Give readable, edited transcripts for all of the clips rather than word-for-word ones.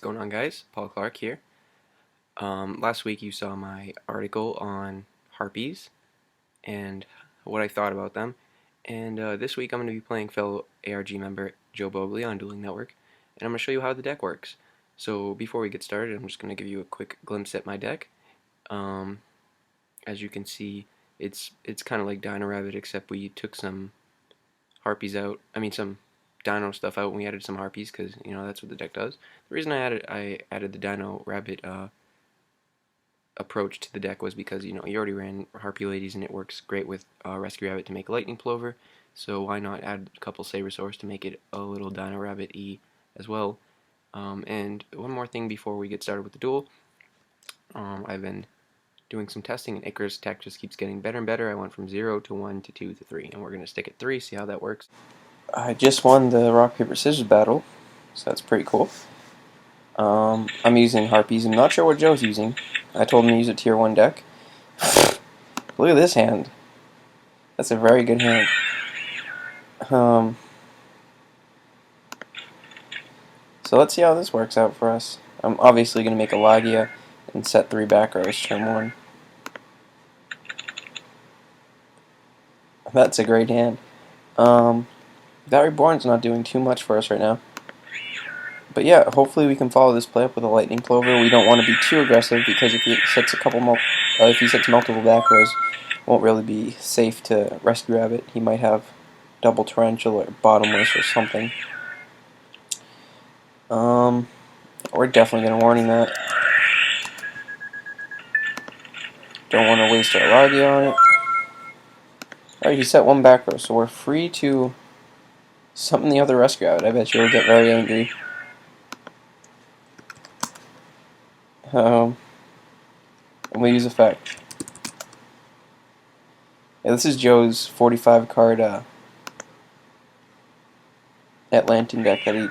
going on, guys? Clarke here. Last week you saw my article on Harpies and what I thought about them. And this week I'm going to be playing fellow ARG member Joe Bogli on Dueling Network, and I'm going to show you how the deck works. So before we get started, I'm just going to give you a quick glimpse at my deck. Um, as you can see, it's kind of like Dino Rabbit, except we took some Harpies out. I mean, some Dino stuff out, and we added some Harpies because that's what the deck does. The reason I added the Dino Rabbit approach to the deck was because you already ran Harpie Ladies and it works great with Rescue Rabbit to make Lightning Plover, so why not add a couple Sabersaurs to make it a little Dino Rabbit E as well. And one more thing before we get started with the duel. I've been doing some testing, and Icarus tech just keeps getting better and better. I went from 0 to 1 to 2 to 3, and we're going to stick at 3, see how that works. I just won the rock paper scissors battle, so that's pretty cool. I'm using Harpies. I'm not sure what Joe's using. I told him to use a tier 1 deck. Look at this hand. That's a very good hand. So let's see how this works out for us. I'm obviously going to make a Lagia and set 3 back rows turn 1. That's a great hand. That Reborn's not doing too much for us right now. But yeah, hopefully we can follow this play up with a Lightning Plover. We don't want to be too aggressive because if he sets multiple back rows, it won't really be safe to Rescue Rabbit. He might have double Torrential or Bottomless or something. We're definitely going to warning that. Don't want to waste our Lagia on it. Alright, he set 1 back row, so we're free to summon the other Rescue Rabbit. I bet you'll get very angry. And we use effect. Yeah, this is Joe's 45 card Atlantean deck that he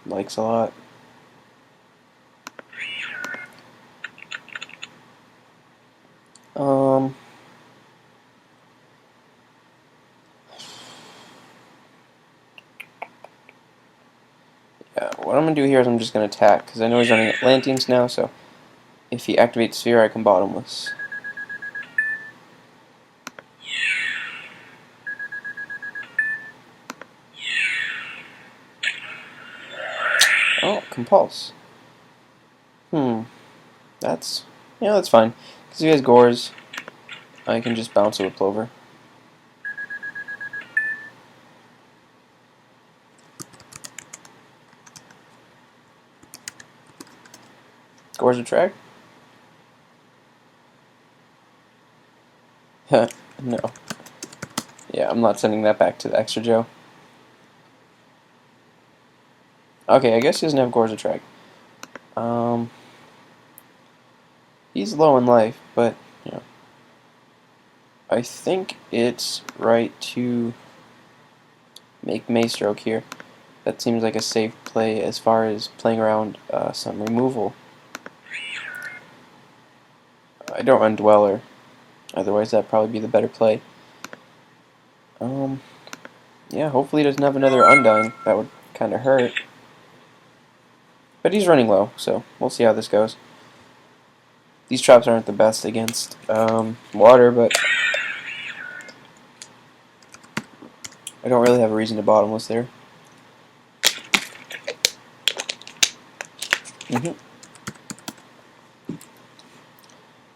likes a lot. Yeah, what I'm going to do here is I'm just going to attack, because I know he's running Atlanteans now, so if he activates Sphere, I can Bottomless. Oh, Compulse. That's fine. Because if he has Gores, I can just bounce it with Plover. Gores Attract? No. Yeah, I'm not sending that back to the extra Joe. Okay, I guess he doesn't have Gores Attract. He's low in life, but, I think it's right to make Maystroke here. That seems like a safe play as far as playing around some removal. I don't run Dweller, otherwise that'd probably be the better play. Yeah, hopefully he doesn't have another Undyne. That would kind of hurt. But he's running low, so we'll see how this goes. These traps aren't the best against water, but I don't really have a reason to Bottomless there. I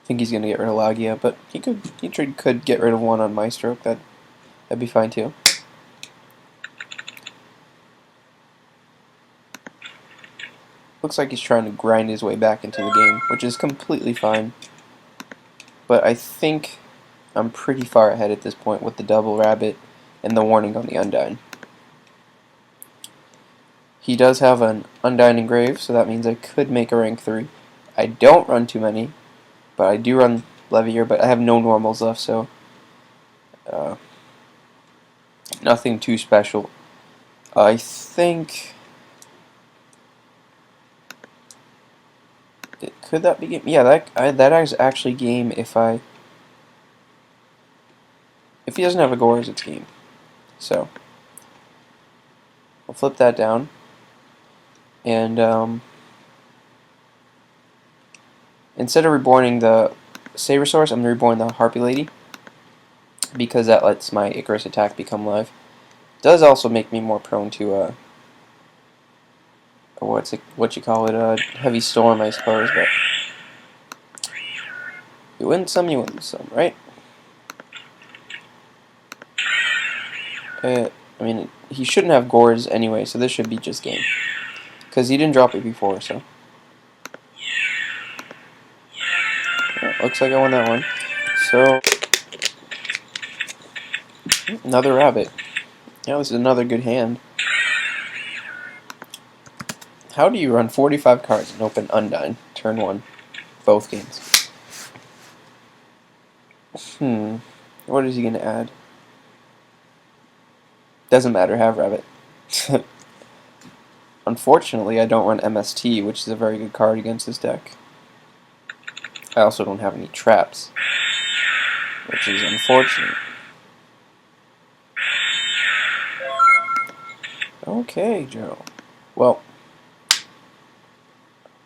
think he's gonna get rid of Lagia, but he could get rid of one on Maystroke. That'd be fine too. Looks like he's trying to grind his way back into the game, which is completely fine. But I think I'm pretty far ahead at this point with the double rabbit and the warning on the Undyne. He does have an Undyne Engrave, so that means I could make a rank 3. I don't run too many, but I do run Levier, but I have no normals left, so nothing too special. I think... Could that be game? Yeah, that is actually game if he doesn't have a Gores, it's game. So I'll flip that down, and instead of reborning the Saber Source, I'm going to reborn the Harpie Lady, because that lets my Icarus attack become live. It does also make me more prone to what you call it, heavy storm, I suppose, but you win some, you lose some, right? I mean, he shouldn't have Gores anyway, so this should be just game. Because he didn't drop it before, so. Well, looks like I won that one. So, another rabbit. Yeah, this is another good hand. How do you run 45 cards and open Undyne? Turn 1. Both games. What is he going to add? Doesn't matter, have rabbit. Unfortunately, I don't run MST, which is a very good card against this deck. I also don't have any traps, which is unfortunate. Okay, Joe. Well,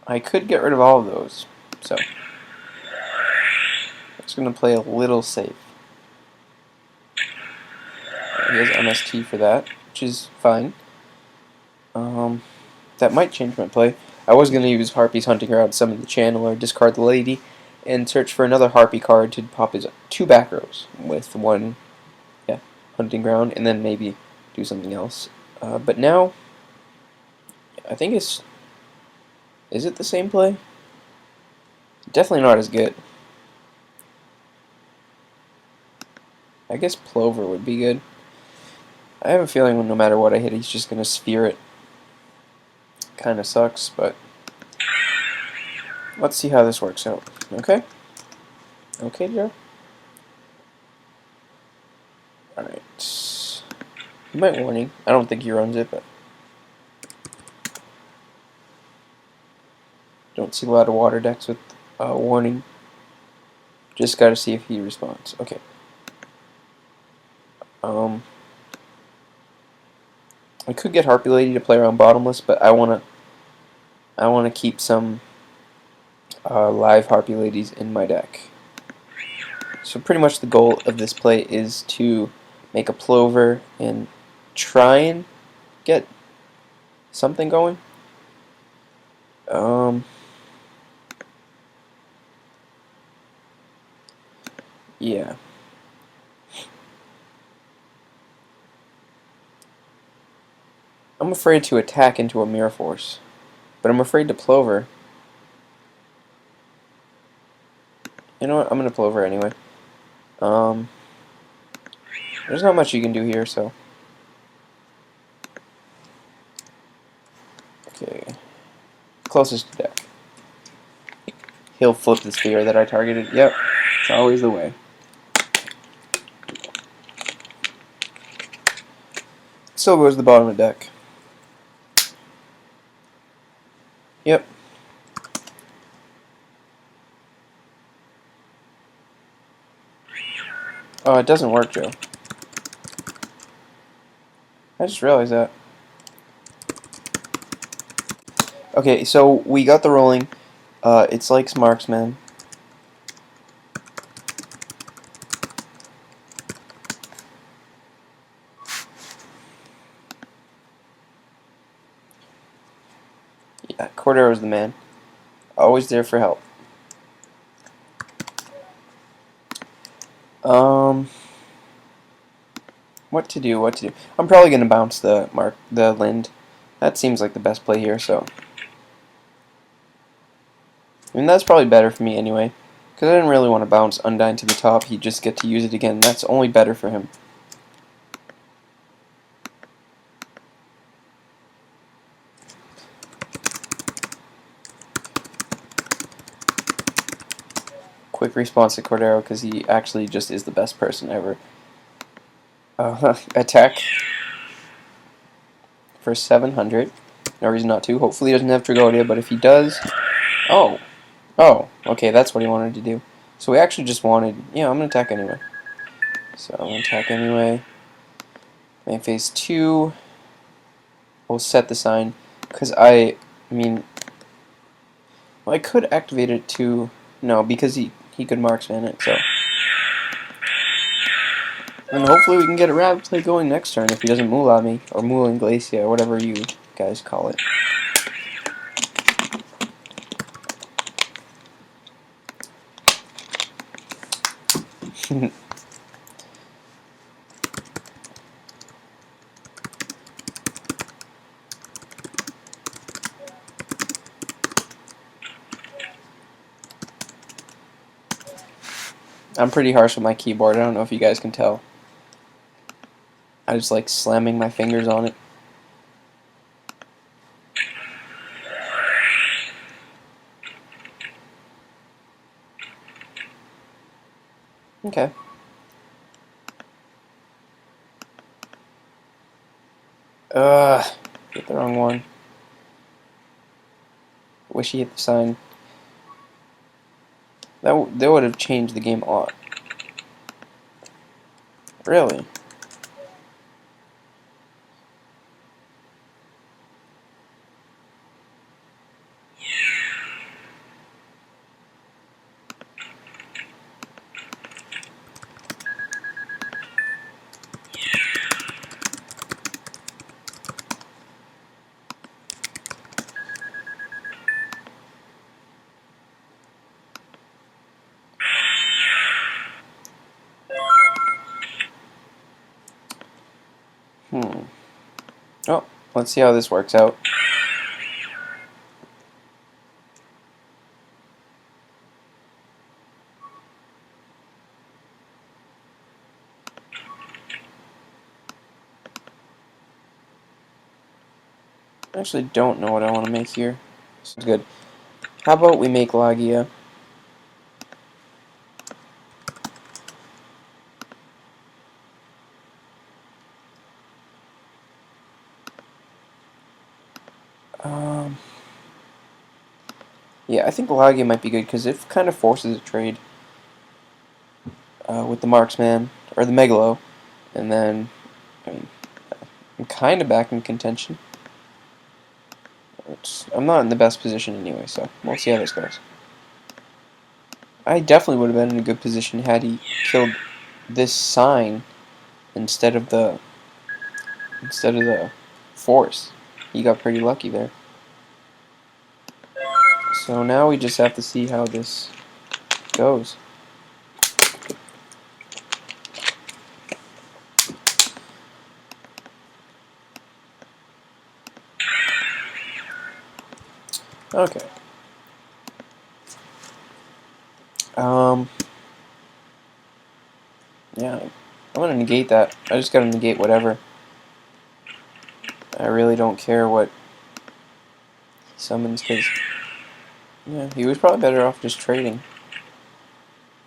I could get rid of all of those, so I'm just going to play a little safe. He has MST for that, which is fine. That might change my play. I was going to use Harpie's Hunting Ground, summon the channel, or discard the lady, and search for another Harpie card to pop his 2 back rows with 1, Hunting Ground, and then maybe do something else. But now, I think is it the same play? Definitely not as good. I guess Plover would be good. I have a feeling no matter what I hit, he's just going to sphere it. Kind of sucks, but let's see how this works out. Okay? Okay, Joe? Alright. You might warning. I don't think he runs it, but don't see a lot of water decks with warning. Just gotta see if he responds. Okay. I could get Harpie Lady to play around bottomless, but I wanna keep some live Harpie Ladies in my deck. So pretty much the goal of this play is to make a Plover and try and get something going. Yeah. I'm afraid to attack into a Mirror Force, but I'm afraid to Plover. You know what? I'm gonna Plover anyway. There's not much you can do here, so. Okay. Closest to deck. He'll flip the sphere that I targeted. Yep. It's always the way. So goes the bottom of the deck. Yep. Oh, it doesn't work, Joe. I just realized that. Okay, so we got the rolling. It's like Marksman. Yeah, Cordero's the man. Always there for help. What to do? What to do? I'm probably gonna bounce the Lind. That seems like the best play here. So, I mean that's probably better for me anyway, because I didn't really want to bounce Undyne to the top. He'd just get to use it again. That's only better for him. Quick response to Cordero because he actually just is the best person ever. Attack for 700. No reason not to. Hopefully he doesn't have Tragonia, but if he does... Oh. Oh, okay, that's what he wanted to do. So we actually just wanted... Yeah, I'm going to attack anyway. So I'm going to attack anyway. Main phase 2. We'll set the sign. Because I mean... Well, I could activate it to No, because he could marksman it, so. And hopefully we can get a rabbit play going next turn if he doesn't moolah me, or moolah Inglacia, or whatever you guys call it. I'm pretty harsh with my keyboard, I don't know if you guys can tell. I just like slamming my fingers on it. Okay. Hit the wrong one. Wish he hit the sign. That would have changed the game a lot. Really? Oh, let's see how this works out. I actually don't know what I want to make here. Sounds good. How about we make Lagia? Yeah, I think Lagia might be good because it kind of forces a trade with the Marksman, or the Megalo, and then I mean, I'm kind of back in contention. I'm not in the best position anyway, so we'll see how this goes. I definitely would have been in a good position had he killed this sign instead of the force. He got pretty lucky there. So now we just have to see how this goes. Okay. Yeah, I'm gonna negate that. I just gotta negate whatever. I really don't care what he summons, because yeah, he was probably better off just trading.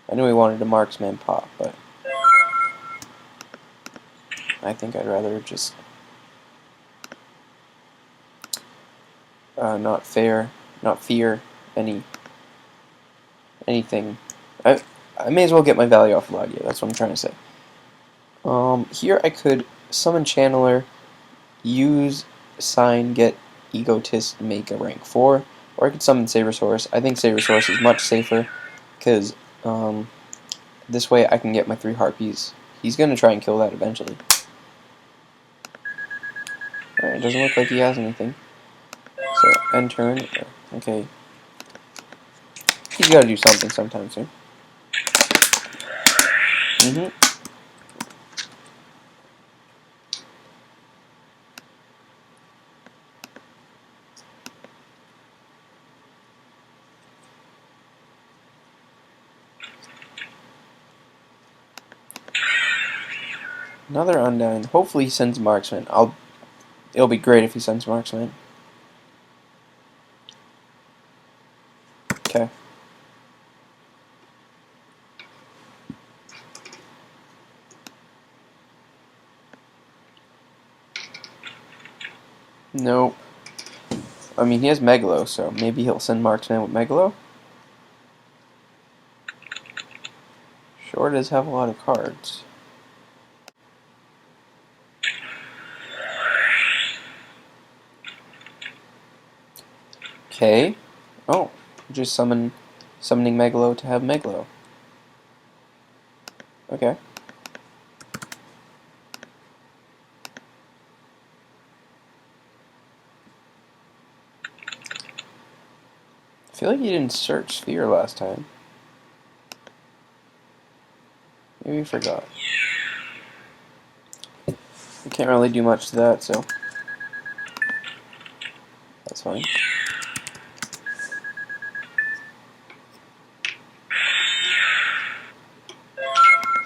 I knew he wanted a marksman pop, but I think I'd rather just not fear anything. I may as well get my value off of Lagia. That's what I'm trying to say. Here I could summon Channeler, use Sign, get Egotist, make a rank 4, or I could summon Sabersaurus. I think Sabersaurus is much safer, because this way I can get my 3 Harpies. He's going to try and kill that eventually. Alright, it doesn't look like he has anything. So, end turn. Okay. He's got to do something sometime soon. Another Undyne. Hopefully he sends Marksman. It'll be great if he sends Marksman. Okay. Nope. I mean, he has Megalo, so maybe he'll send Marksman with Megalo. Sure does have a lot of cards. Okay. Oh, just summon Summoning Megalo to have Megalo. Okay. I feel like you didn't search Sphere last time. Maybe you forgot. You can't really do much to that, so that's fine.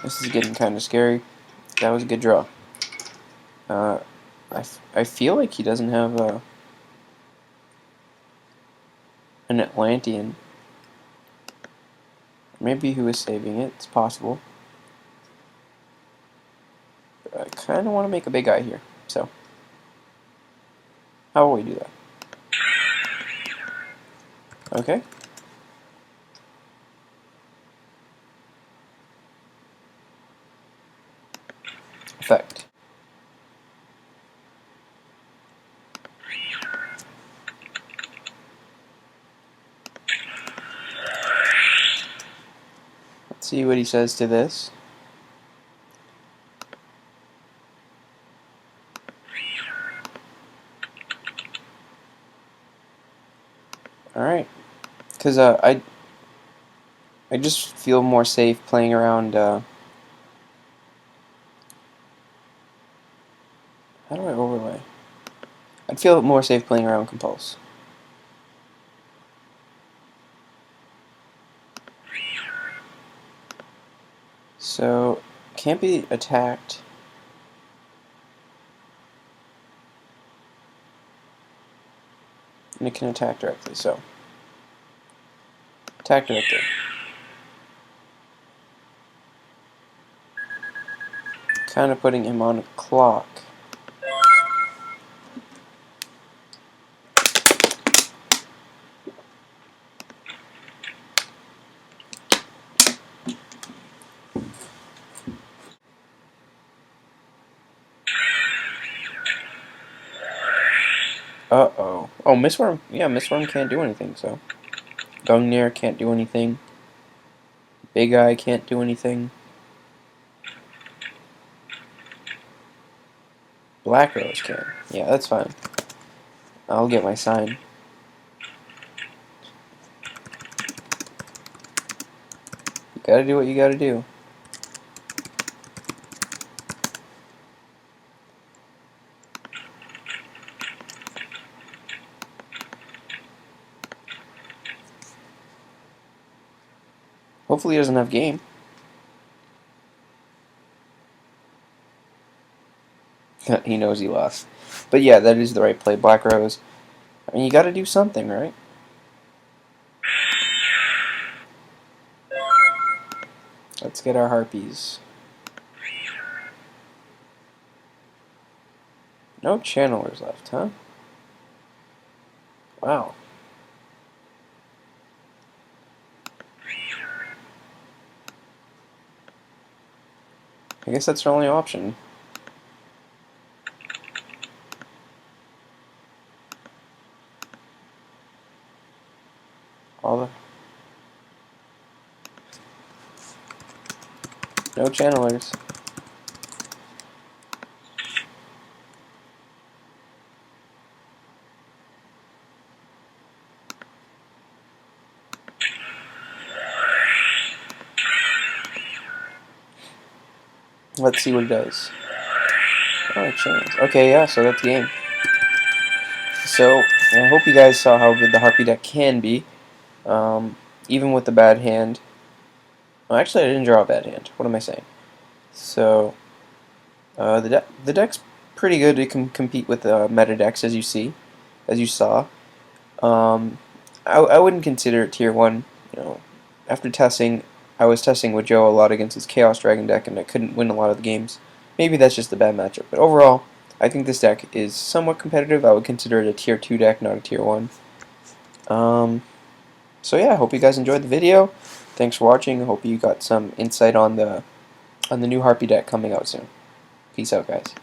This is getting kind of scary. That was a good draw. I feel like he doesn't have an Atlantean. Maybe he was saving it. It's possible. But I kind of want to make a big eye here. So, how will we do that? Okay. Effect. Let's see what he says to this. Alright. Because I just feel more safe playing around. How do I overlay? I'd feel more safe playing around Compulse. So, can't be attacked. And it can attack directly, so. Attack directly. Kind of putting him on a clock. Uh-oh. Oh, Mistworm. Yeah, Mistworm can't do anything, so. Gungnir can't do anything. Big Eye can't do anything. Black Rose can. Yeah, that's fine. I'll get my sign. You gotta do what you gotta do. Hopefully he doesn't have game. He knows he lost. But yeah, that is the right play. Black Rose. I mean, you gotta do something, right? Let's get our Harpies. No channelers left, huh? Wow. I guess that's our only option. All the... No channelers. Let's see what it does. Oh, it changed. Okay, yeah, so that's game. So, I hope you guys saw how good the Harpie deck can be. Even with the bad hand. Well, actually, I didn't draw a bad hand. What am I saying? So, the deck's pretty good. It can compete with meta decks, as you saw. I wouldn't consider it tier 1. You know, after testing, I was testing with Joe a lot against his Chaos Dragon deck, and I couldn't win a lot of the games. Maybe that's just a bad matchup. But overall, I think this deck is somewhat competitive. I would consider it a tier 2 deck, not a tier 1. So yeah, I hope you guys enjoyed the video. Thanks for watching. I hope you got some insight on the new Harpie deck coming out soon. Peace out, guys.